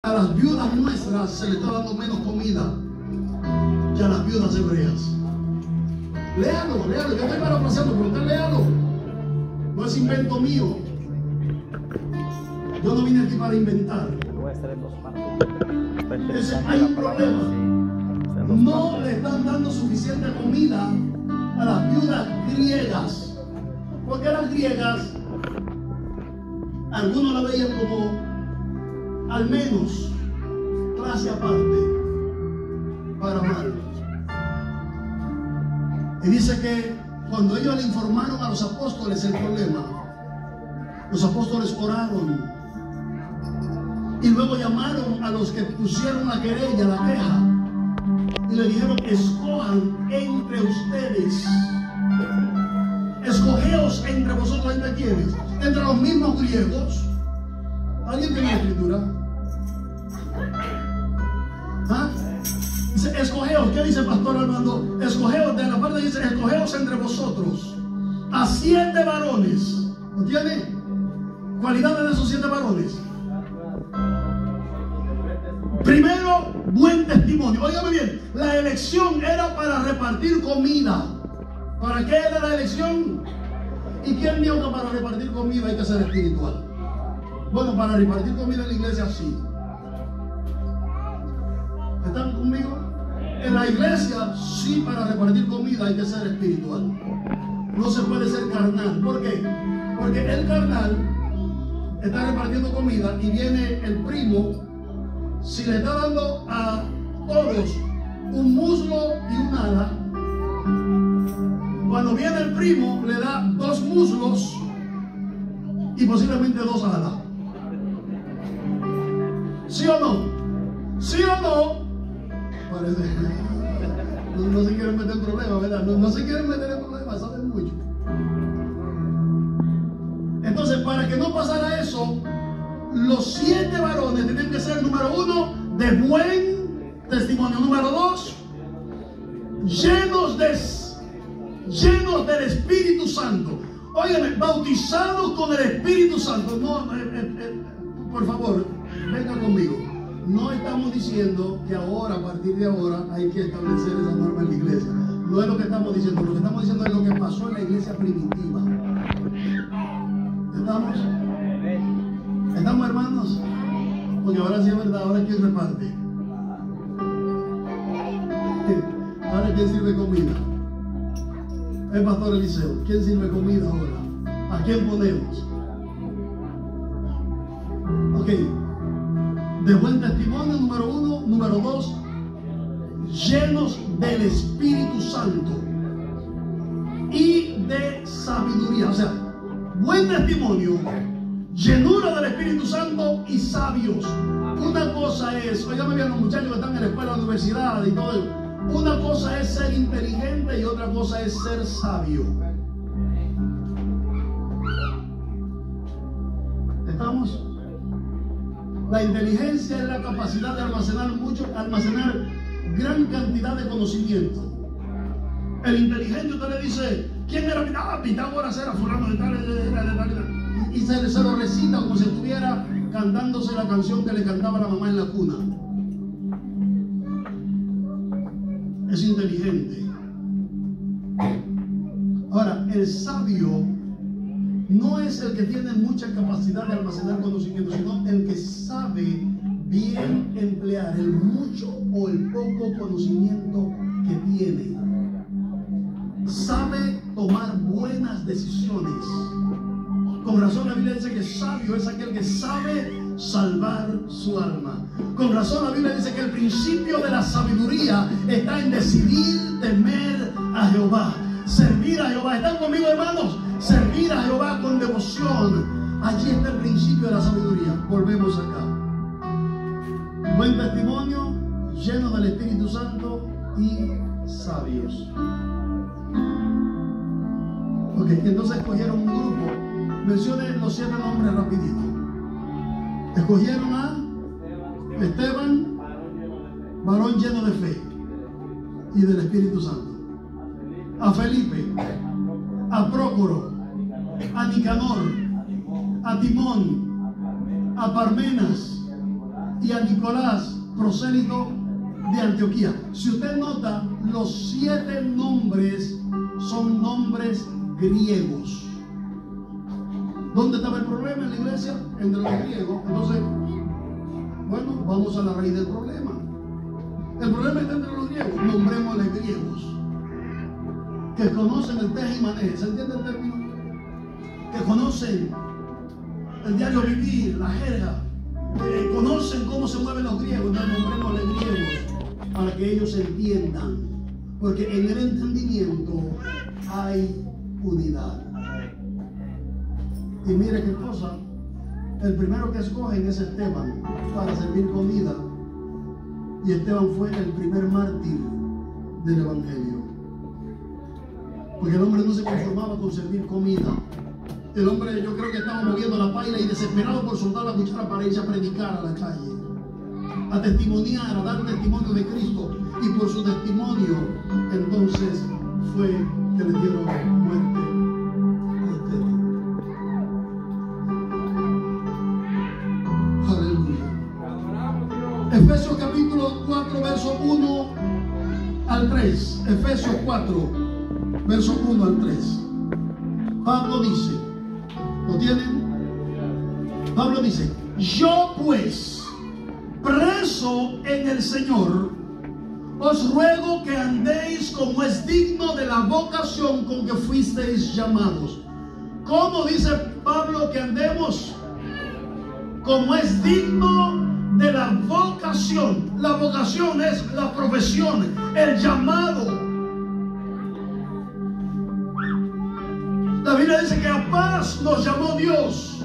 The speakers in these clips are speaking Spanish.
A las viudas nuestras se le está dando menos comida que a las viudas hebreas. Léalo, léalo. Yo estoy parafraseando, pero usted léalo. No es invento mío. Yo no vine aquí para inventar. Hay un problema. No le están dando suficiente comida a las viudas griegas. Porque las griegas, algunos la veían como al menos clase aparte para mal. Y dice que cuando ellos le informaron a los apóstoles el problema, los apóstoles oraron y luego llamaron a los que pusieron la querella, la queja, y le dijeron: escojan entre ustedes, escogeos entre vosotros. ¿Entre quiénes? Entre los mismos griegos. ¿Alguien tiene la escritura? ¿Ah? Dice: escogeos. ¿Qué dice el pastor Armando? Escogeos, de la parte dice: escogeos entre vosotros a 7 varones. ¿No tiene? ¿Cualidades de esos 7 varones? Primero, buen testimonio. Óigame bien, la elección era para repartir comida. ¿Para qué era la elección? ¿Y quién dijo que para repartir comida hay que ser espiritual? Bueno, para repartir comida en la iglesia sí. ¿Están conmigo? En la iglesia sí, para repartir comida hay que ser espiritual. No se puede ser carnal. ¿Por qué? Porque el carnal está repartiendo comida y viene el primo. Si le está dando a todos un muslo y un ala, cuando viene el primo le da 2 muslos y posiblemente 2 alas. ¿Sí o no? ¿Sí o no? Parece no se quieren meter en problemas, ¿verdad? No se quieren meter en problemas, saben mucho. Entonces, para que no pasara eso, los 7 varones tenían que ser, número 1, de buen testimonio. Número 2, llenos del Espíritu Santo. Óigame, bautizados con el Espíritu Santo. No, por favor, venga conmigo. No estamos diciendo que ahora, a partir de ahora, hay que establecer esa norma en la iglesia. No es lo que estamos diciendo. Lo que estamos diciendo es lo que pasó en la iglesia primitiva. ¿Estamos? ¿Estamos, hermanos? Porque ahora sí es verdad. Ahora ¿quién reparte? Ahora ¿quién sirve comida? El pastor Eliseo. ¿Quién sirve comida ahora? ¿A quién ponemos? Ok. De buen testimonio, número 1. Número 2, llenos del Espíritu Santo y de sabiduría. O sea, buen testimonio, llenura del Espíritu Santo y sabios. Una cosa es, oígame bien los muchachos que están en la escuela, la universidad y todo eso. Una cosa es ser inteligente y otra cosa es ser sabio. ¿Estamos? La inteligencia es la capacidad de almacenar gran cantidad de conocimiento. El inteligente, usted le dice: ¿quién era Pitágoras? Pitágoras era fulano de tal. Y se lo recita como si estuviera cantándose la canción que le cantaba la mamá en la cuna. Es inteligente. Ahora, el sabio no es el que tiene mucha capacidad de almacenar conocimiento, sino el que sabe bien emplear el mucho o el poco conocimiento que tiene. Sabe tomar buenas decisiones. Con razón la Biblia dice que sabio es aquel que sabe salvar su alma. Con razón la Biblia dice que el principio de la sabiduría está en decidir temer a Jehová. Servir a Jehová. ¿Están conmigo, hermanos? Servir a Jehová con devoción. Allí está el principio de la sabiduría. Volvemos acá. Buen testimonio, lleno del Espíritu Santo y sabios. Ok, entonces escogieron un grupo. Mencione los 7 nombres rapidito. Escogieron a Esteban, varón lleno de fe y del Espíritu Santo. A Felipe, a Prócoro, a Nicanor, a Timón, a Parmenas, y a Nicolás, prosélito de Antioquía. Si usted nota, los 7 nombres son nombres griegos. ¿Dónde estaba el problema en la iglesia? Entre los griegos. Entonces, bueno, vamos a la raíz del problema. El problema está entre los griegos. Nombrémosle griegos, que conocen el teje y maneje. ¿Se entiende el término? Que conocen el diario vivir, la jerga, conocen cómo se mueven los griegos. Entonces nombrémosle griegos para que ellos entiendan, porque en el entendimiento hay unidad. Y mire qué cosa, el primero que escogen es Esteban para servir comida, y Esteban fue el primer mártir del evangelio, porque el hombre no se conformaba con servir comida. El hombre, yo creo que estaba moviendo la paila y desesperado por soltar la cuchara para irse a predicar a la calle, a testimoniar, a dar testimonio de Cristo. Y por su testimonio, entonces fue que le dieron muerte a Esteban. Aleluya. Efesios capítulo 4, verso 1 al 3. Efesios 4, verso 1 al 3. Pablo dice, ¿lo tienen? Pablo dice: yo pues, preso en el Señor, os ruego que andéis como es digno de la vocación con que fuisteis llamados. ¿Cómo dice Pablo que andemos? Como es digno de la vocación. La vocación es la profesión, el llamado. La Biblia dice que a paz nos llamó Dios,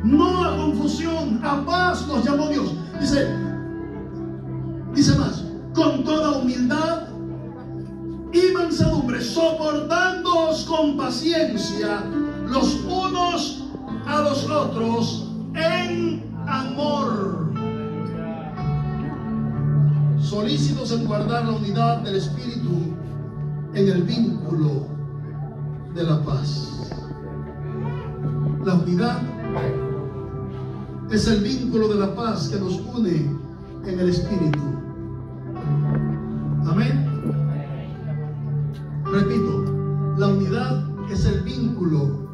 no a confusión. A paz nos llamó Dios. Dice más: con toda humildad y mansedumbre, soportándoos con paciencia los unos a los otros en amor, solícitos en guardar la unidad del Espíritu en el vínculo de la paz. La unidad es el vínculo de la paz que nos une en el Espíritu. Amén. Repito, la unidad es el vínculo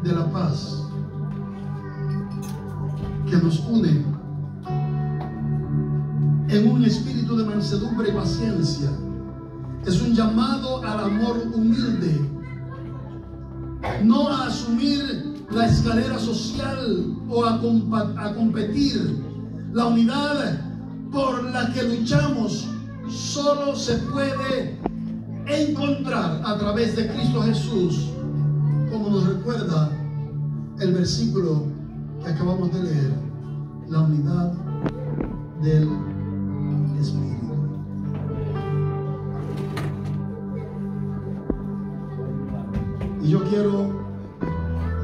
de la paz que nos une en un espíritu de mansedumbre y paciencia. Es un llamado al amor humilde, no a asumir la escalera social o a competir. La unidad por la que luchamos solo se puede encontrar a través de Cristo Jesús, como nos recuerda el versículo que acabamos de leer: la unidad del Espíritu. Y yo quiero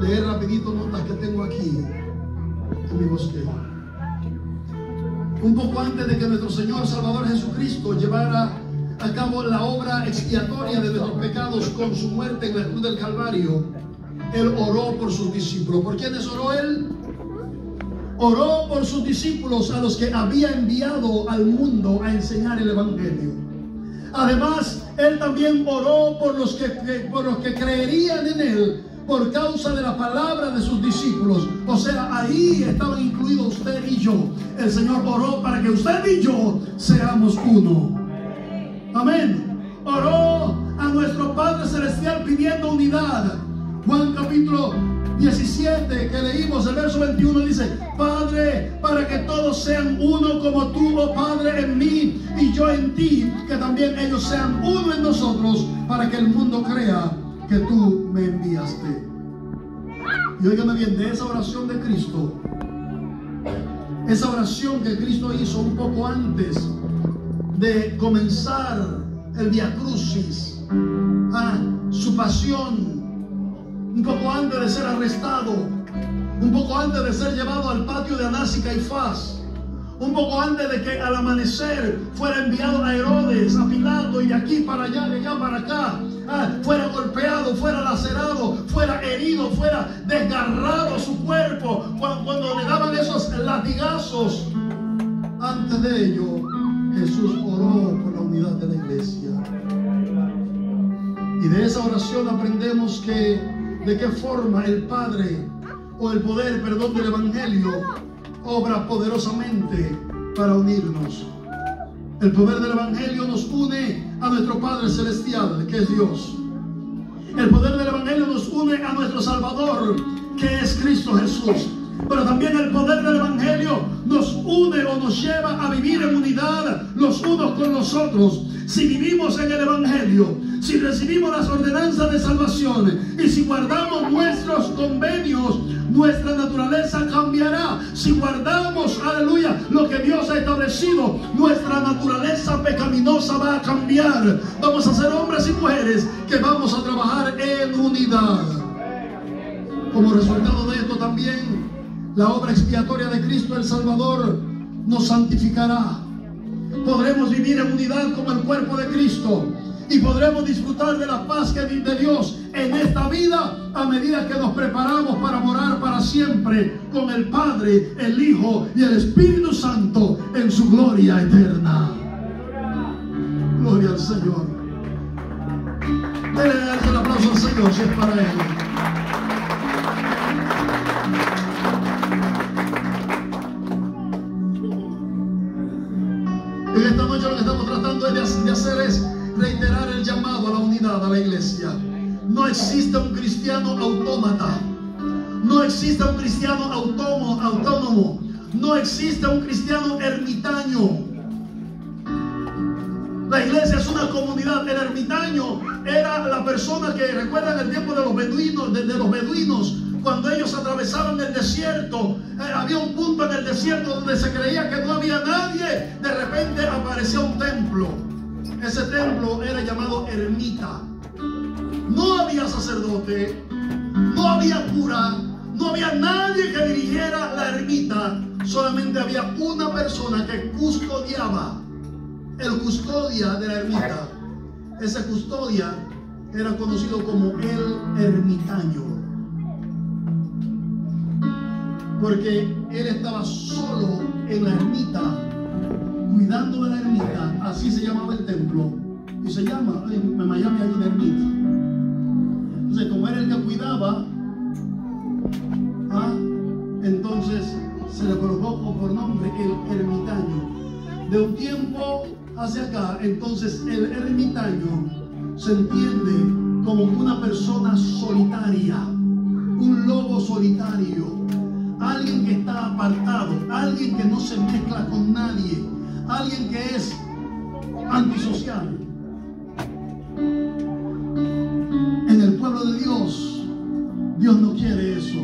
leer rapidito notas que tengo aquí en mi bosquejo. Un poco antes de que nuestro Señor Salvador Jesucristo llevara a cabo la obra expiatoria de nuestros pecados con su muerte en la cruz del Calvario, Él oró por sus discípulos. ¿Por quiénes oró Él? Oró por sus discípulos, a los que había enviado al mundo a enseñar el Evangelio. Además, Él también oró por los que creerían en Él por causa de la palabra de sus discípulos. O sea, ahí estaban incluidos usted y yo. El Señor oró para que usted y yo seamos uno. Amén. Oró a nuestro Padre Celestial pidiendo unidad. Juan capítulo 17 que leímos, el verso 21 dice: Padre, para que todos sean uno como tú, oh Padre, en mí y yo en ti, que también ellos sean uno en nosotros, para que el mundo crea que tú me enviaste. Y óigame bien, de esa oración de Cristo, esa oración que Cristo hizo un poco antes de comenzar el Vía Crucis, su pasión, un poco antes de ser arrestado, un poco antes de ser llevado al patio de Anás y Caifás, un poco antes de que al amanecer fuera enviado a Herodes, a Pilato, y de aquí para allá, de allá para acá, fuera golpeado, fuera lacerado, fuera herido, fuera desgarrado su cuerpo, cuando le daban esos latigazos. Antes de ello, Jesús oró por la unidad de la iglesia. Y de esa oración aprendemos de qué forma el Padre, o el poder, perdón, del Evangelio obra poderosamente para unirnos. El poder del Evangelio nos une a nuestro Padre Celestial, que es Dios. El poder del Evangelio nos une a nuestro Salvador, que es Cristo Jesús. Pero también el poder del Evangelio nos une o nos lleva a vivir en unidad los unos con los otros. Si vivimos en el Evangelio, si recibimos las ordenanzas de salvación y si guardamos nuestros convenios, nuestra naturaleza cambiará. Si guardamos, aleluya, lo que Dios ha establecido, nuestra naturaleza pecaminosa va a cambiar. Vamos a ser hombres y mujeres que vamos a trabajar en unidad. Como resultado de esto también, la obra expiatoria de Cristo el Salvador nos santificará. Podremos vivir en unidad como el cuerpo de Cristo y podremos disfrutar de la paz que de Dios en esta vida a medida que nos preparamos para morar para siempre con el Padre, el Hijo y el Espíritu Santo en su gloria eterna. Gloria al Señor. Denle el aplauso al Señor si es para Él. En esta noche lo que estamos tratando de hacer es reiterar el llamado a la unidad a la iglesia. No existe un cristiano autómata. No existe un cristiano autónomo. No existe un cristiano ermitaño. La iglesia es una comunidad. El ermitaño era la persona que, recuerdan el tiempo de los beduinos, cuando ellos atravesaban el desierto, había un punto en el desierto donde se creía que no había nadie. De repente aparecía un templo. Ese templo era llamado ermita. No había sacerdote, no había cura, no había nadie que dirigiera la ermita. Solamente había una persona que custodiaba, el custodia de la ermita. Ese custodia era conocido como el ermitaño, porque él estaba solo en la ermita, cuidando de la ermita. Así se llamaba el templo. Y se llama, en Miami hay una ermita. Entonces, como era el que cuidaba, entonces se le colocó por nombre el ermitaño. De un tiempo hacia acá, entonces el ermitaño se entiende como una persona solitaria, un lobo solitario, alguien que está apartado, alguien que no se mezcla con nadie, alguien que es antisocial. En el pueblo de Dios, Dios no quiere eso.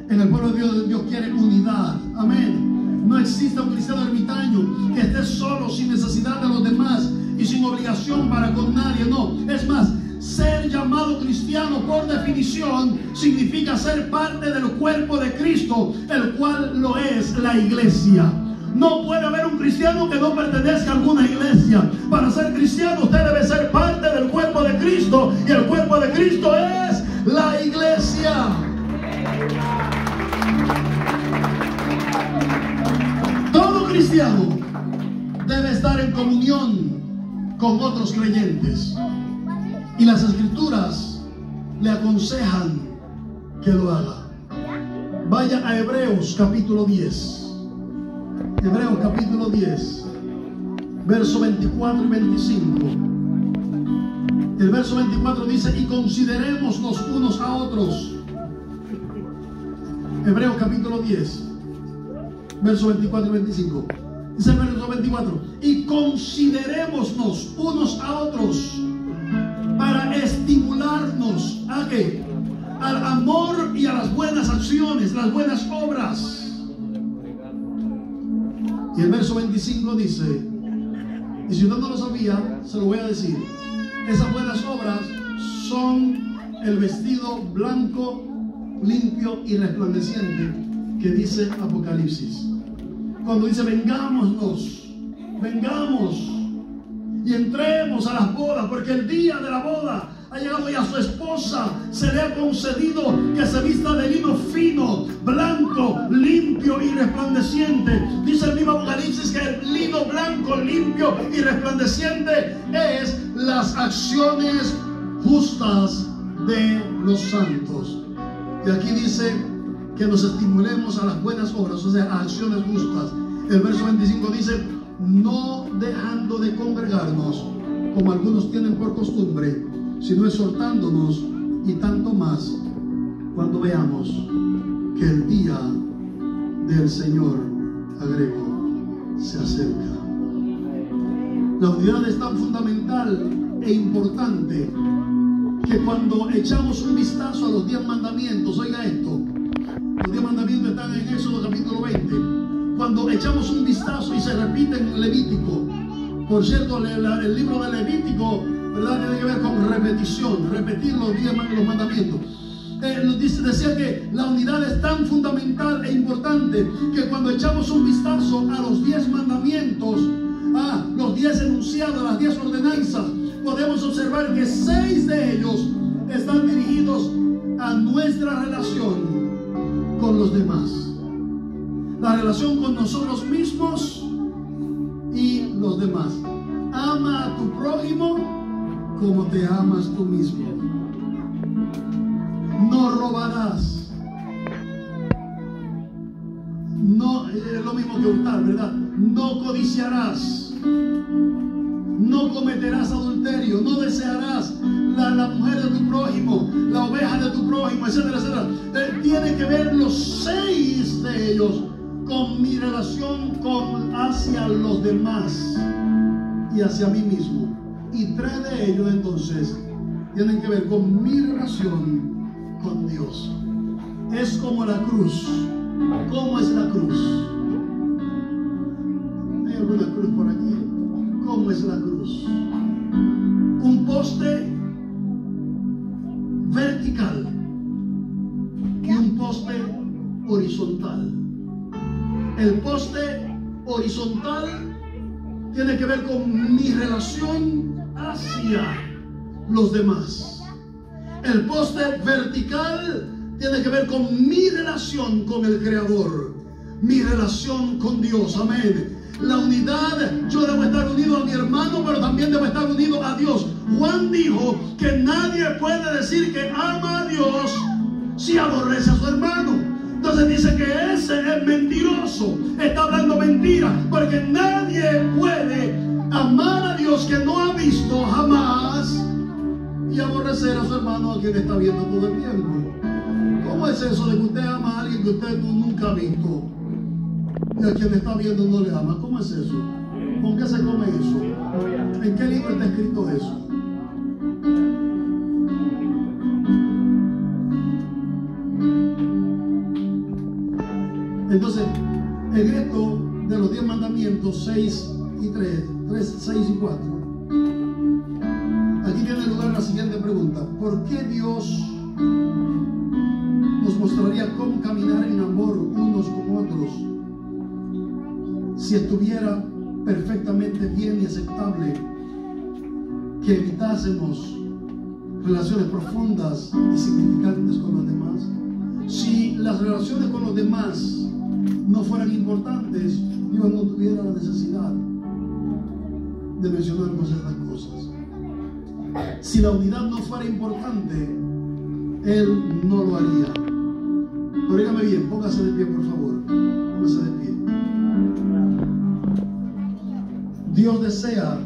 En el pueblo de Dios, Dios quiere unidad. Amén. No existe un cristiano ermitaño que esté solo, sin necesidad de los demás y sin obligación para con nadie. No, es más, ser llamado cristiano por definición significa ser parte del cuerpo de Cristo, el cual lo es la iglesia. No puede haber un cristiano que no pertenezca a alguna iglesia. Para ser cristiano usted debe ser parte del cuerpo de Cristo, y el cuerpo de Cristo es la iglesia. Todo cristiano debe estar en comunión con otros creyentes, y las Escrituras le aconsejan que lo haga. Vaya a Hebreos capítulo 10. Hebreos capítulo 10, verso 24 y 25. El verso 24 dice: y consideremos los unos a otros. Hebreos capítulo 10, verso 24 y 25. Dice el verso 24: y considerémonos unos a otros para estimularnos ¿a qué? Al amor y a las buenas acciones, las buenas obras. Y el verso 25 dice, y si usted no lo sabía, se lo voy a decir: esas buenas obras son el vestido blanco, limpio y resplandeciente que dice Apocalipsis. Cuando dice vengamos y entremos a las bodas, porque el día de la boda ha llegado y a su esposa se le ha concedido que se vista de lino fino, blanco, limpio y resplandeciente. Dice el mismo Apocalipsis que el lino blanco, limpio y resplandeciente es las acciones justas de los santos. Y aquí dice que nos estimulemos a las buenas obras, o sea, a acciones justas. El verso 25 dice: no dejando de congregarnos, como algunos tienen por costumbre, sino exhortándonos, y tanto más cuando veamos que el día del Señor, agrego, se acerca. La unidad es tan fundamental e importante que cuando echamos un vistazo a los 10 mandamientos, oiga esto, los 10 mandamientos están en Éxodo capítulo 20. Cuando echamos un vistazo y se repite en Levítico, por cierto, el libro de Levítico, ¿verdad?, tiene que ver con repetición, repetir los 10 mandamientos. Decía que la unidad es tan fundamental e importante que cuando echamos un vistazo a los 10 mandamientos, a los 10 enunciados, las 10 ordenanzas, podemos observar que 6 de ellos están dirigidos a nuestra relación con los demás. La relación con nosotros mismos y los demás. Ama a tu prójimo como te amas tú mismo. No robarás. No, es lo mismo que hurtar, ¿verdad? No codiciarás. No cometerás adulterio. No desearás la mujer de tu prójimo, la oveja de tu prójimo, etcétera, etcétera. Tiene que ver los 6 de ellos con mi relación hacia los demás y hacia mí mismo. Y 3 de ellos entonces tienen que ver con mi relación con Dios. Es como la cruz. ¿Cómo es la cruz? ¿Hay alguna cruz por aquí? ¿Cómo es la cruz? Un poste vertical y un poste horizontal. El poste horizontal tiene que ver con mi relación hacia los demás. El poste vertical tiene que ver con mi relación con el Creador, mi relación con Dios. Amén. La unidad, yo debo estar unido a mi hermano, pero también debo estar unido a Dios. Juan dijo que nadie puede decir que ama a Dios si aborrece a su hermano. Entonces dice que ese es mentiroso, está hablando mentira, porque nadie puede amar a Dios que no ha visto jamás y aborrecer a su hermano a quien está viendo todo el tiempo. ¿Cómo es eso de que usted ama a alguien que usted nunca ha visto y a quien está viendo no le ama? ¿Cómo es eso? ¿Con qué se come eso? ¿En qué libro está escrito eso? Entonces, en esto de los 10 mandamientos, 6 y 3, 6 y 4, aquí tiene lugar la siguiente pregunta: ¿por qué Dios nos mostraría cómo caminar en amor unos con otros si estuviera perfectamente bien y aceptable que evitásemos relaciones profundas y significantes con los demás? Si las relaciones con los demás no fueran importantes, Dios no tuviera la necesidad de mencionarnos estas cosas. Si la unidad no fuera importante, Él no lo haría. Pero dígame bien, póngase de pie, por favor. Póngase de pie. Dios desea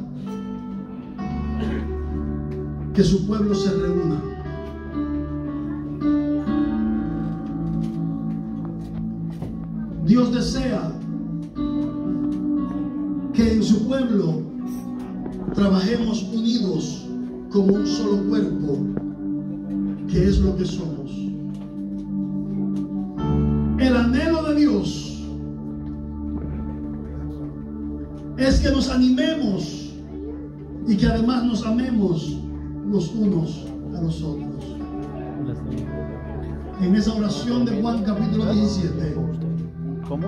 que su pueblo se reúna. Dios desea que en su pueblo trabajemos unidos como un solo cuerpo, que es lo que somos. El anhelo de Dios es que nos animemos y que además nos amemos los unos a los otros. En esa oración de Juan capítulo 17, ¿cómo?